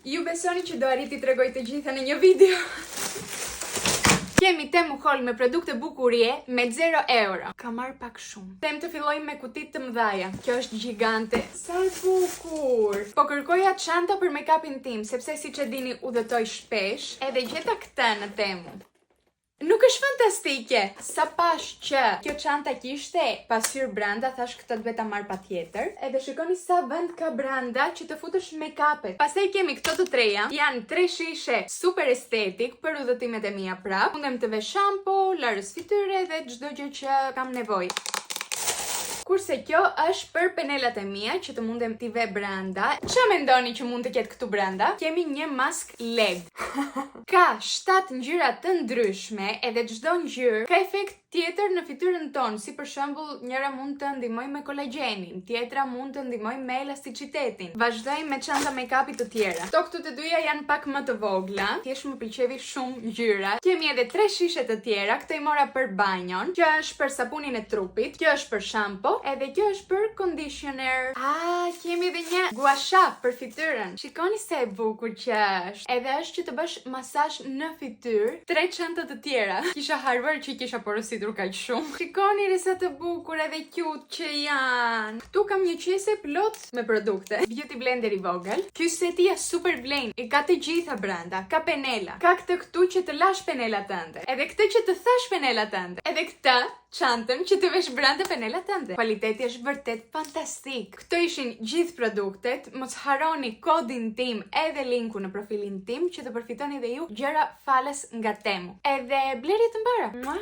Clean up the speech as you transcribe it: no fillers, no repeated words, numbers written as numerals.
Ju besoni që do arriti t'rregoj të gjitha në një video? Kemi Temu Haul me produkte bukurie me 0 euro. Ka marr pak shumë. Them të fillojmë me kutit të mëdhaja. Kjo është gjigante. Sa e bukur! Po kërkoja çanta për make-upin tim, sepse siç e dini udhëtoj shpesh, edhe gjeta këtë në Temu. Nuk është fantastike? Sa pash që kjo çanta kishte pasyrë brenda, thash këtë duhet ta marr patjetër. Edhe shikoni sa vend ka brenda që të futesh make-upet. Pastaj kemi këto të treja, janë 3 shishe super estetik për udhëtimet e mia prap. Mundem të vesh shampo, larës fytyre dhe çdo gjë që kam nevojë. Kurse kjo është për penelat e mia që të mundem t'i ve brenda. Ç'a mendoni që mund të ketë këtu brenda? Kemi një mask LED. Ka 7 ngjyra të ndryshme, edhe çdo ngjyrë ka efekt tjetër në fytyrën tonë, si për shembull njëra mund të ndihmojë me kolagjenin, tjetra mund të ndihmojë me elasticitetin. Vazhdojmë me çanta make-upit të tjera. Këto këtu të dyja janë pak më të vogla, thjesht më pëlqevi shumë ngjyra. Kemi edhe 3 shishe të tjera, këto i mora për banjon. Kjo është për sapunin e trupit, kjo është për shampo, edhe kjo është për conditioner. Kemi edhe një gua sha për fytyrën. Shikoni se e bukur që është. Edhe është që të bësh masazh në fytyrë. 3 çanta të tjera. Kisha harruar që kisha porositur kaq shumë. Shikoni sa të bukur edhe cute që janë. Ktu kam një qese plot me produkte. Beauty blender i vogël. Ky seti është super vlen. I ka të gjitha brenda. Ka penela. Ka këtë këtu që të lash penelat tënde. Edhe këtë që të thash penelat tënde. Edhe këtë çantën që të vesh brenda penelat tënde. Kvaliteti është vërtet fantastik. Këto ishin gjithë produktet. Mos harroni kodin tim edhe linku në profilin tim që të përfitoni dhe ju gjëra falas nga Temu. Edhe blerit të mbara.